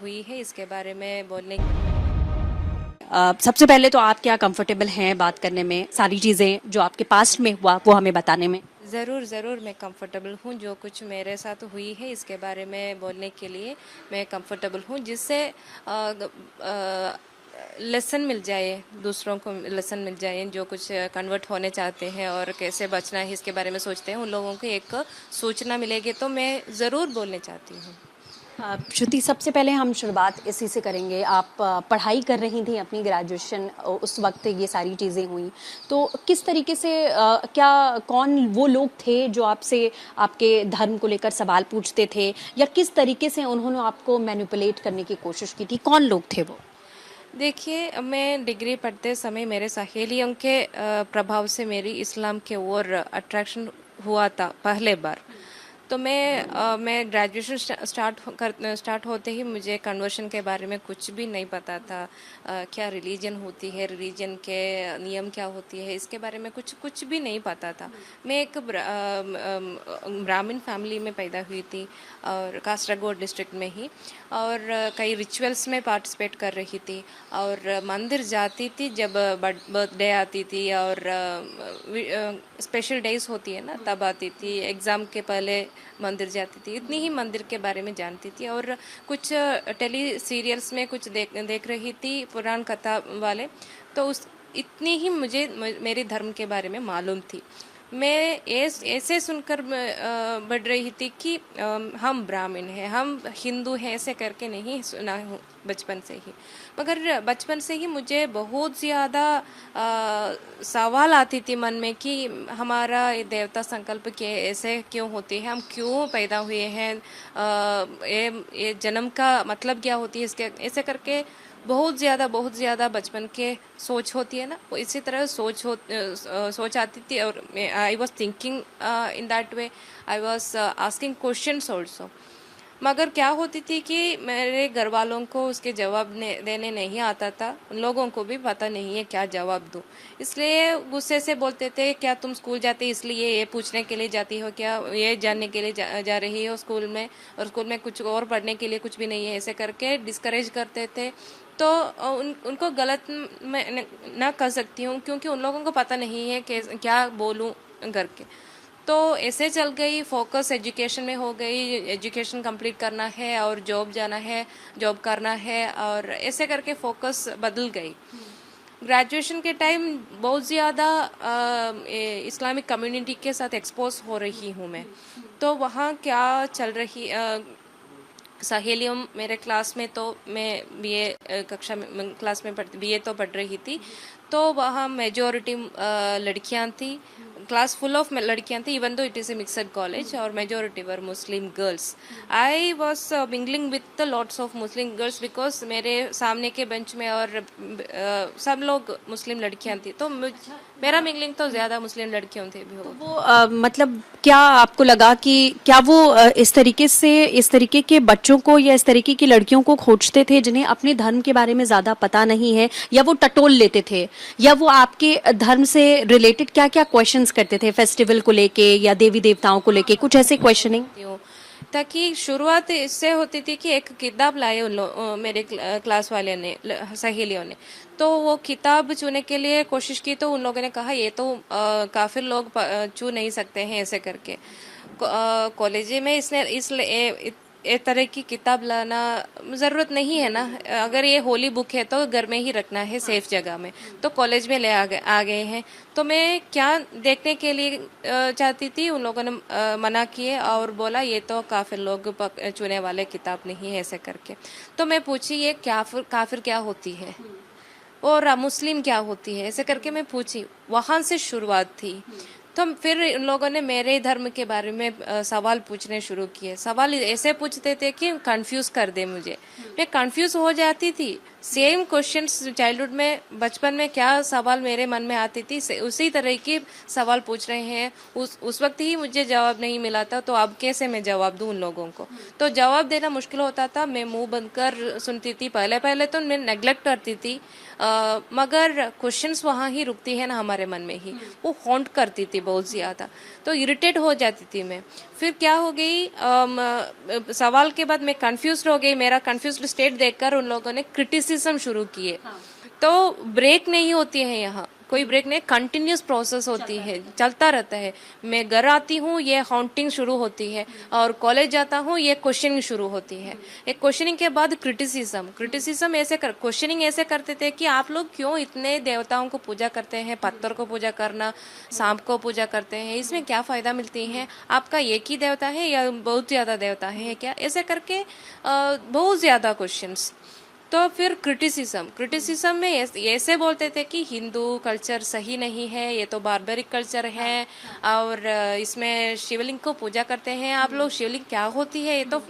हुई है इसके बारे में बोलने। सबसे पहले तो आप क्या कंफर्टेबल हैं बात करने में, सारी चीज़ें जो आपके पास्ट में हुआ वो हमें बताने में? ज़रूर ज़रूर मैं कंफर्टेबल हूँ। जो कुछ मेरे साथ हुई है इसके बारे में बोलने के लिए मैं कंफर्टेबल हूँ, जिससे लेसन मिल जाए, दूसरों को लेसन मिल जाए जो कुछ कन्वर्ट होने चाहते हैं और कैसे बचना है इसके बारे में सोचते हैं, उन लोगों को एक सूचना मिलेगी, तो मैं ज़रूर बोलने चाहती हूँ। श्रुति, सबसे पहले हम शुरुआत इसी से करेंगे। आप पढ़ाई कर रही थी अपनी ग्रेजुएशन, उस वक्त ये सारी चीज़ें हुई, तो किस तरीके से क्या कौन वो लोग थे जो आपसे आपके धर्म को लेकर सवाल पूछते थे, या किस तरीके से उन्होंने आपको मैनिपुलेट करने की कोशिश की थी? कौन लोग थे वो? देखिए, मैं डिग्री पढ़ते समय मेरे सहेलियों के प्रभाव से मेरी इस्लाम के ओर अट्रैक्शन हुआ था पहले बार। तो मैं ग्रेजुएशन स्टार्ट होते ही मुझे कन्वर्शन के बारे में कुछ भी नहीं पता था। क्या रिलीजन होती है, रिलीजन के नियम क्या होती है, इसके बारे में कुछ कुछ भी नहीं पता था। मैं एक ब्राह्मण फैमिली में पैदा हुई थी और कासरगोड डिस्ट्रिक्ट में ही, और कई रिचुअल्स में पार्टिसिपेट कर रही थी और मंदिर जाती थी जब बर्थडे आती थी और स्पेशल डेज होती है ना, तब आती थी। एग्ज़ाम के पहले मंदिर जाती थी, इतनी ही मंदिर के बारे में जानती थी। और कुछ टेली सीरियल्स में कुछ देख रही थी पुराण कथा वाले, तो उस इतनी ही मुझे मेरे धर्म के बारे में मालूम थी। मैं ऐसे सुनकर बढ़ रही थी कि हम ब्राह्मण हैं, हम हिंदू हैं, ऐसे करके नहीं सुना हूँ बचपन से ही। मगर बचपन से ही मुझे बहुत ज़्यादा सवाल आती थी मन में कि हमारा ये देवता संकल्प के ऐसे क्यों होते हैं, हम क्यों पैदा हुए हैं, ये जन्म का मतलब क्या होती है, इसके ऐसे करके बहुत ज़्यादा बचपन के सोच होती है ना, वो इसी तरह सोच आती थी। और I was thinking in that way, I was asking questions also. मगर क्या होती थी कि मेरे घर वालों को उसके जवाब देने नहीं आता था, उन लोगों को भी पता नहीं है क्या जवाब दूँ। इसलिए गुस्से से बोलते थे, क्या तुम स्कूल जाते इसलिए ये पूछने के लिए जाती हो, क्या ये जानने के लिए जा रही हो स्कूल में, और स्कूल में कुछ और पढ़ने के लिए कुछ भी नहीं है, ऐसे करके डिस्करेज करते थे। तो उनको गलत मैं ना कर सकती हूँ, क्योंकि उन लोगों को पता नहीं है कि क्या बोलूँ करके। तो ऐसे चल गई, फोकस एजुकेशन में हो गई, एजुकेशन कंप्लीट करना है और जॉब जाना है, जॉब करना है, और ऐसे करके फोकस बदल गई। ग्रेजुएशन के टाइम बहुत ज़्यादा इस्लामिक कम्युनिटी के साथ एक्सपोज हो रही हूँ मैं। तो वहाँ क्या चल रही सहेलियों मेरे क्लास में, तो मैं बीए कक्षा में क्लास में बीए तो पढ़ रही थी, तो वहाँ मेजोरिटी लड़कियाँ थी, क्लास फुल ऑफ लड़कियाँ थी, even though it is a mixed college, और majority were Muslim girls. I was mingling with lots of Muslim girls because मेरे सामने के बेंच में और सब लोग मुस्लिम लड़कियाँ थी, तो मेरा मिंगलिंग तो ज़्यादा मुस्लिम लड़कियों थे भी हो। वो मतलब क्या आपको लगा कि क्या वो इस तरीके से इस तरीके के बच्चों को या इस तरीके की लड़कियों को खोजते थे जिन्हें अपने धर्म के बारे में ज़्यादा पता नहीं है, या वो टटोल लेते थे, या वो आपके धर्म से रिलेटेड क्या क्या क्वेश्चंस करते थे, फेस्टिवल को लेके या देवी देवताओं को लेके, कुछ ऐसे क्वेश्चनिंग? हूँ, ताकि शुरुआत इससे होती थी कि एक किताब लाए मेरे क्लास वाले ने, सहेलियों ने, तो वो किताब चुनने के लिए कोशिश की, तो उन लोगों ने कहा ये तो काफिर लोग चुन नहीं सकते हैं, ऐसे करके। कॉलेज में इसने इसलिए ए तरह की किताब लाना ज़रूरत नहीं है ना, अगर ये होली बुक है तो घर में ही रखना है सेफ जगह में, तो कॉलेज में ले आ गए हैं। तो मैं क्या देखने के लिए चाहती थी, उन लोगों ने मना किए और बोला ये तो काफिर लोग चुने वाले किताब नहीं है, ऐसे करके। तो मैं पूछी ये काफिर क्या होती है और मुस्लिम क्या होती है, ऐसे करके मैं पूछी, वहाँ से शुरुआत थी। तो फिर उन लोगों ने मेरे धर्म के बारे में सवाल पूछने शुरू किए। सवाल ऐसे पूछते थे कि कंफ्यूज कर दे मुझे, मैं कंफ्यूज हो जाती थी। सेम क्वेश्चंस चाइल्डहुड में, बचपन में क्या सवाल मेरे मन में आती थी, उसी तरह की सवाल पूछ रहे हैं। उस वक्त ही मुझे जवाब नहीं मिला था, तो अब कैसे मैं जवाब दूं उन लोगों को? तो जवाब देना मुश्किल होता था, मैं मुंह बंद कर सुनती थी। पहले पहले तो मैं नेग्लेक्ट करती थी, मगर क्वेश्चंस वहाँ ही रुकती है ना हमारे मन में ही, वो हॉन्ट करती थी बहुत ज़्यादा, तो इरिटेट हो जाती थी मैं। फिर क्या हो गई, सवाल के बाद मैं कंफ्यूज हो गई, मेरा कंफ्यूज्ड स्टेट देखकर उन लोगों ने क्रिटिसिज्म शुरू किए। तो ब्रेक नहीं होती है यहाँ, कोई ब्रेक नहीं, कंटिन्यूस प्रोसेस होती है, चलता रहता है। मैं घर आती हूँ, ये हाउंटिंग शुरू होती है, और कॉलेज जाता हूँ, ये क्वेश्चनिंग शुरू होती है। एक क्वेश्चनिंग के बाद क्रिटिसिज्म ऐसे कर क्वेश्चनिंग ऐसे करते थे कि आप लोग क्यों इतने देवताओं को पूजा करते हैं, पत्थर को पूजा करना, सांप को पूजा करते हैं, इसमें क्या फ़ायदा मिलती है, आपका एक ही देवता है या बहुत ज़्यादा देवता है क्या, ऐसे करके बहुत ज़्यादा क्वेश्चंस। तो फिर क्रिटिसिज्म में ऐसे बोलते थे कि हिंदू कल्चर सही नहीं है, ये तो बारबरिक कल्चर है, और इसमें शिवलिंग को पूजा करते हैं आप लोग। शिवलिंग क्या होती है, ये तो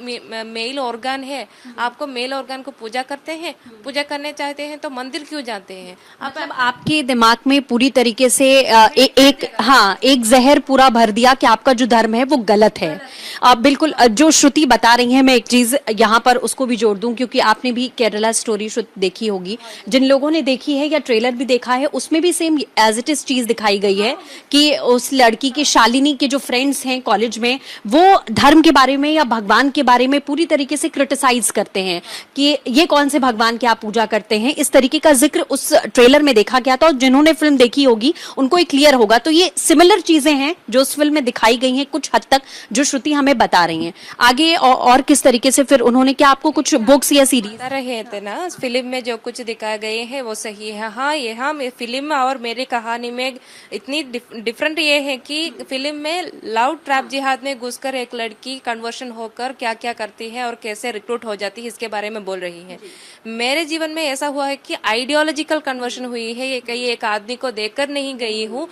मेल ऑर्गन है, आपको मेल ऑर्गन को पूजा करते हैं, पूजा करने चाहते हैं तो मंदिर क्यों जाते हैं आप। मतलब आपके दिमाग में पूरी तरीके से एक जहर पूरा भर दिया कि आपका जो धर्म है वो गलत है। आप बिल्कुल जो श्रुति बता रही हैं, मैं एक चीज यहाँ पर उसको भी जोड़ दूं, क्योंकि आपने भी केरला स्टोरी देखी होगी। जिन लोगों ने देखी है या ट्रेलर भी देखा है, उसमें भी सेम एज इट इज चीज दिखाई गई है कि उस लड़की के, शालिनी के जो फ्रेंड्स हैं कॉलेज में, वो धर्म के बारे में या भगवान के बारे में पूरी तरीके से क्रिटिसाइज करते हैं कि ये कौन से भगवान की आप पूजा करते हैं। इस तरीके का जिक्र उस ट्रेलर में देखा गया था, और जिन्होंने फिल्म देखी होगी उनको ये क्लियर होगा। तो ये सिमिलर चीजें हैं जो उस फिल्म में दिखाई गई हैं कुछ हद तक, जो श्रुति हमें बता रही हैं। आगे और किस तरीके से फिर उन्होंने, क्या आपको कुछ बुक्स या सीरीज बता रहे थे ना, फिल्म में जो कुछ दिखाए गए हैं वो सही है। हाँ, यहाँ फिल्म और मेरी कहानी में इतनी डिफरेंट ये है कि फिल्म में लव ट्रैप जिहाद में घुसकर एक लड़की कन्वर्शन होकर क्या क्या करती है और कैसे रिक्रूट हो जाती है, इसके बारे में बोल रही है। मेरे जीवन में ऐसा हुआ है कि आइडियोलॉजिकल कन्वर्शन हुई है, ये कहीं एक आदमी को देखकर नहीं गई हूँ।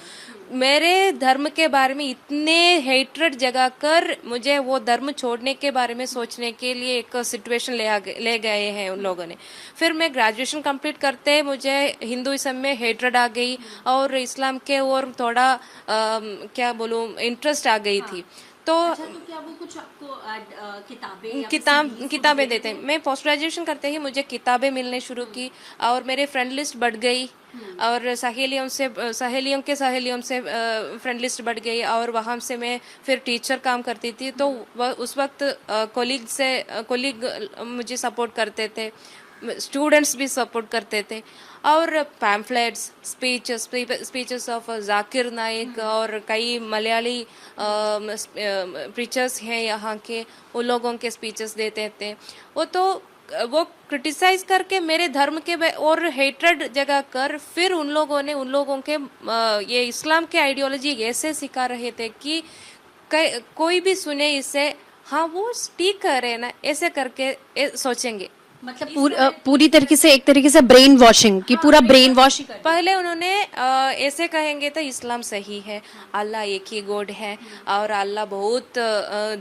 मेरे धर्म के बारे में इतने हेट्रेड जगा कर मुझे वो धर्म छोड़ने के बारे में सोचने के लिए एक सिचुएशन ले गए हैं उन लोगों ने। फिर मैं ग्रेजुएशन कंप्लीट करते मुझे हिंदुइज्म में हेट्रेड आ गई, और इस्लाम के और थोड़ा क्या बोलूँ, इंटरेस्ट आ गई थी। तो क्या वो कुछ आपको किताबें देते हैं। मैं पोस्ट ग्रेजुएशन करते ही मुझे किताबें मिलने शुरू की, और मेरे फ्रेंड लिस्ट बढ़ गई, और सहेलियों से फ्रेंड लिस्ट बढ़ गई, और वहाँ से मैं फिर टीचर काम करती थी। तो उस वक्त कोलीग मुझे सपोर्ट करते थे, स्टूडेंट्स भी सपोर्ट करते थे, और pamphlets, speeches of Zakir Naik और कई मलयाली प्रीचर्स हैं यहाँ के, उन लोगों के स्पीचेस देते थे। वो क्रिटिसाइज करके मेरे धर्म के और हेट्रेड जगह कर, फिर उन लोगों के ये इस्लाम के आइडियोलॉजी ऐसे सिखा रहे थे कि कोई भी सुने इसे, हाँ वो ठीक कर रहे हैं ना, ऐसे करके सोचेंगे। मतलब पूरी तरीके से, एक तरीके से ब्रेन वॉशिंग की, पूरा ब्रेन वॉश ही कर दिया। पहले उन्होंने ऐसे कहेंगे तो इस्लाम सही है, अल्लाह एक ही गॉड है, और अल्लाह बहुत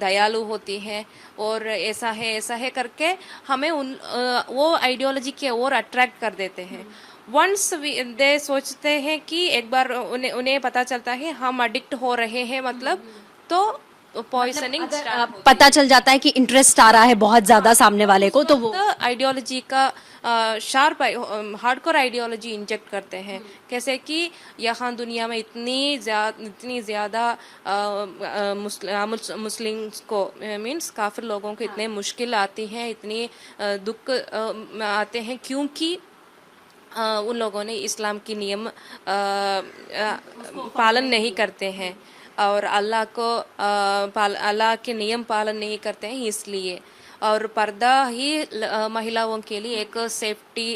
दयालु होती है, और ऐसा है करके हमें वो आइडियोलॉजी की ओर अट्रैक्ट कर देते हैं। वंस दे सोचते हैं कि एक बार उन्हें पता चलता है हम एडिक्ट हो रहे हैं, मतलब तो पॉइजनिंग पता चल जाता है कि इंटरेस्ट आ रहा है बहुत ज्यादा सामने वाले को, तो वो आइडियोलॉजी का शार्प हार्डकोर आइडियोलॉजी इंजेक्ट करते हैं। कैसे कि यहाँ दुनिया में इतनी ज़्यादा मुस्लिम्स को, मीन्स काफिर लोगों को इतने मुश्किल आती हैं, इतनी दुख आते हैं, क्योंकि उन लोगों ने इस्लाम की नियम पालन नहीं करते हैं, और अल्लाह के नियम पालन नहीं करते हैं, इसलिए। और पर्दा ही महिलाओं के लिए एक सेफ्टी,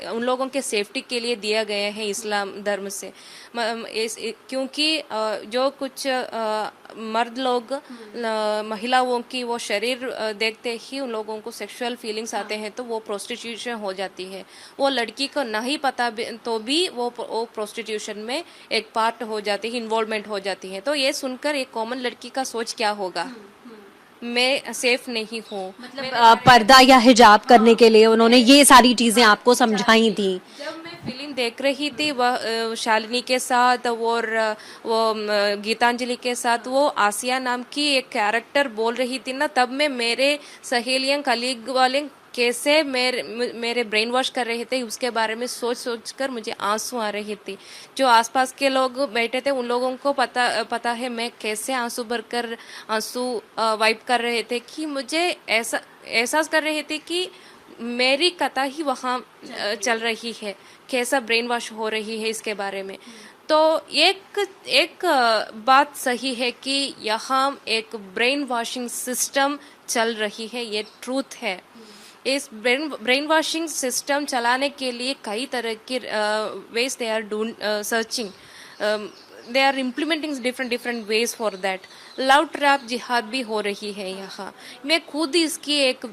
उन लोगों के सेफ्टी के लिए दिया गया है इस्लाम धर्म से। क्योंकि जो कुछ मर्द लोग महिलाओं की वो शरीर देखते ही उन लोगों को सेक्सुअल फीलिंग्स आते हैं, तो वो प्रोस्टिट्यूशन हो जाती है। वो लड़की को नहीं पता तो भी वो प्रोस्टिट्यूशन में एक पार्ट हो जाती है, इन्वॉल्वमेंट हो जाती है। तो ये सुनकर एक कॉमन लड़की का सोच क्या होगा, मैं सेफ नहीं हूँ। मतलब पर्दा या हिजाब करने के लिए उन्होंने ये सारी चीजें आपको समझाई थी। जब मैं फिल्म देख रही थी, वह शालिनी के साथ और वो गीतांजलि के साथ वो आसिया नाम की एक कैरेक्टर बोल रही थी ना, तब मैं मेरे सहेलियां, कलीग वाले कैसे मेरे ब्रेन वॉश कर रहे थे, उसके बारे में सोच सोच कर मुझे आंसू आ रहे थे। जो आसपास के लोग बैठे थे उन लोगों को पता है मैं कैसे आंसू भरकर आंसू वाइप कर रहे थे, कि मुझे ऐसा एहसास कर रहे थे कि मेरी कथा ही वहाँ चल रही है, कैसा ब्रेन वॉश हो रही है इसके बारे में। तो एक एक बात सही है कि यहाँ एक ब्रेन वॉशिंग सिस्टम चल रही है, ये ट्रूथ है। इस ब्रेन वॉशिंग सिस्टम चलाने के लिए कई तरह के ways they are doing searching, they are implementing different different ways for that. Love trap जिहाद भी हो रही है यहाँ। मैं खुद इसकी एक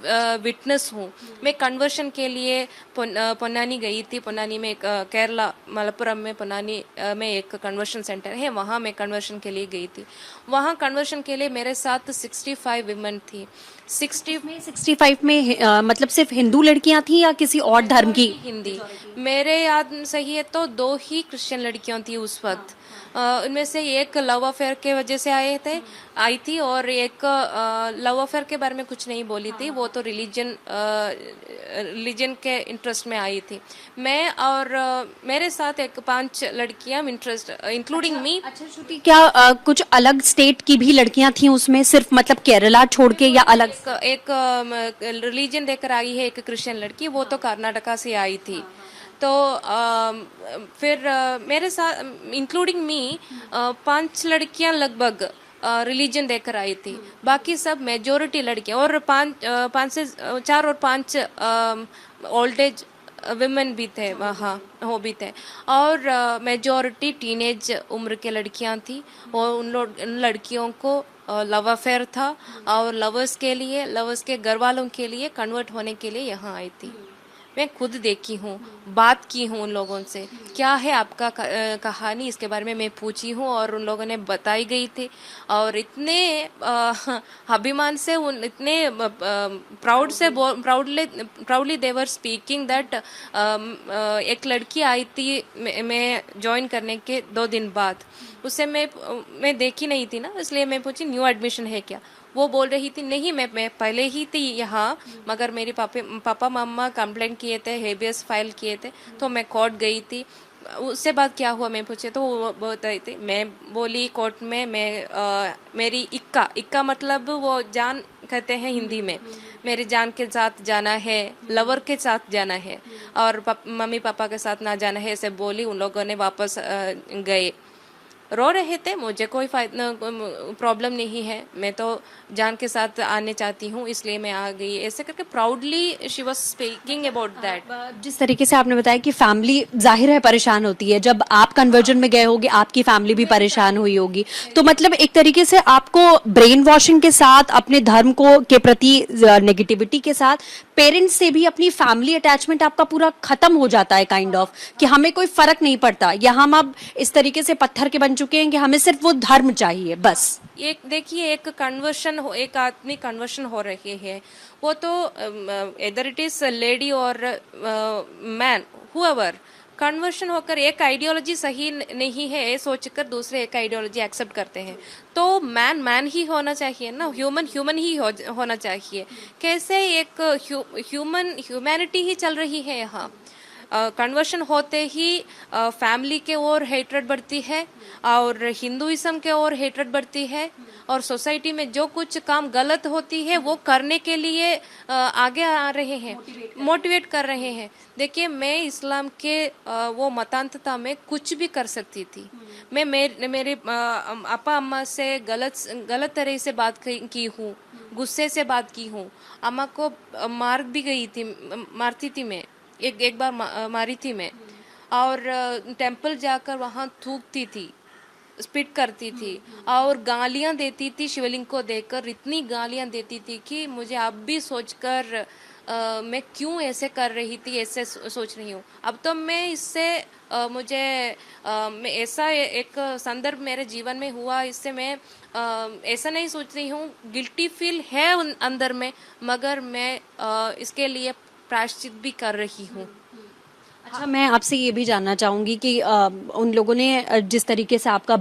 विटनेस हूँ। मैं कन्वर्शन के लिए पोन्नानी गई थी। पोन्नानी में केरला मलप्पुरम में पोन्नानी में एक कन्वर्शन सेंटर है, वहाँ मैं कन्वर्शन के लिए गई थी। वहाँ कन्वर्शन के लिए मेरे साथ 65 विमेन थी। 65 में मतलब सिर्फ हिंदू लड़कियां थी या किसी और धर्म की? हिंदी। मेरे याद सही है तो 2 ही क्रिश्चियन लड़कियां थी उस वक्त। उनमें से एक लव अफेयर के वजह से आई थी, और एक लव अफेयर के बारे में कुछ नहीं बोली थी, वो तो रिलीजन के इंटरेस्ट में आई थी। मैं और मेरे साथ एक 5 लड़कियां इंटरेस्ट इंक्लूडिंग मी। अच्छा श्रुति, क्या कुछ अलग स्टेट की भी लड़कियां थी उसमें, सिर्फ मतलब केरला छोड़ के, या अलग? एक रिलीजन देकर आई है एक क्रिश्चियन लड़की, वो तो कर्नाटका से आई थी। तो फिर मेरे साथ इंक्लूडिंग मी 5 लड़कियां लगभग रिलीजन देकर आई थी। बाकी सब मेजोरिटी लड़कियां, और 4 और 5 ओल्ड एज विमेन भी थे वहाँ, वो भी थे। और मेजोरिटी टीनेज उम्र के लड़कियां थी, और उन लड़कियों को लव अफेयर था, और लवर्स के घर वालों के लिए कन्वर्ट होने के लिए यहाँ आई थी। मैं खुद देखी हूँ, बात की हूँ उन लोगों से, क्या है आपका कहानी, इसके बारे में मैं पूछी हूँ, और उन लोगों ने बताई गई थी। और इतने अभिमान से, इतने proudly they were speaking that एक लड़की आई थी मैं ज्वाइन करने के 2 दिन बाद। उससे मैं देखी नहीं थी ना, इसलिए मैं पूछी न्यू एडमिशन है क्या। वो बोल रही थी नहीं, मैं पहले ही थी यहाँ, मगर मेरे पापा मामा कंप्लेंट किए थे, हेबियस फाइल किए थे, तो मैं कोर्ट गई थी। उससे बाद क्या हुआ मैं पूछे तो वो बताई थी। मैं बोली कोर्ट में मेरी इक्का मतलब वो जान कहते हैं हिंदी में, मेरी जान के साथ जाना है, लवर के साथ जाना है, और मम्मी पापा के साथ ना जाना है, ऐसे बोली। उन लोगों ने वापस गए, रो रहे थे। मुझे कोई प्रॉब्लम नहीं है, मैं तो जान के साथ आने चाहती हूँ, इसलिए मैं आ गई, ऐसे करके proudly she was speaking about that. जिस तरीके से आपने बताया कि फैमिली जाहिर है परेशान होती है, जब आप कन्वर्जन में गए होगे आपकी फैमिली भी परेशान हुई होगी, तो मतलब एक तरीके से आपको ब्रेन वॉशिंग के साथ, अपने धर्म को के प्रति नेगेटिविटी के साथ, पेरेंट्स से भी अपनी फैमिली अटैचमेंट आपका पूरा खत्म हो जाता है, काइंड ऑफ कि हमें कोई फर्क नहीं पड़ता, या हम अब इस तरीके से पत्थर के बन चुके हैं कि हमें सिर्फ वो धर्म चाहिए बस। एक देखिए, एक आदमी कन्वर्शन हो रही है, वो तो इधर इट इज लेडी और मैन, हुएवर कन्वर्शन होकर एक आइडियोलॉजी सही नहीं है ये सोचकर दूसरे एक आइडियोलॉजी एक्सेप्ट करते हैं, तो मैन ही होना चाहिए ना, ह्यूमन ही होना चाहिए। कैसे एक ह्यूमैनिटी ही चल रही है यहाँ। कन्वर्शन होते ही फैमिली के ओर हेट्रेड बढ़ती है, और हिंदुइज्म के ओर हेट्रेड बढ़ती है, और सोसाइटी में जो कुछ काम गलत होती है वो करने के लिए आगे आ रहे हैं, मोटिवेट कर रहे हैं। देखिए, मैं इस्लाम के वो मतांतता में कुछ भी कर सकती थी। मैं मेरे अपा अम्मा से गलत तरह से बात की हूँ, गुस्से से बात की हूँ। अम्मा को मारती थी मैं, एक बार मारी थी मैं, और टेंपल जाकर वहाँ थूकती थी, स्पिट करती थी, और गालियाँ देती थी शिवलिंग को देखकर। इतनी गालियाँ देती थी कि मुझे अब भी सोचकर मैं क्यों ऐसे कर रही थी, ऐसे सोच रही हूँ। अब तो मैं इससे मैं ऐसा एक संदर्भ मेरे जीवन में हुआ, इससे मैं ऐसा नहीं सोच रही हूँ, गिल्टी फील है अंदर में, मगर मैं इसके लिए प्रायश्चित भी कर रही हूँ। अच्छा, मैं आपसे ये भी जानना चाहूंगी कि उन लोगों ने जिस तरीके से आपका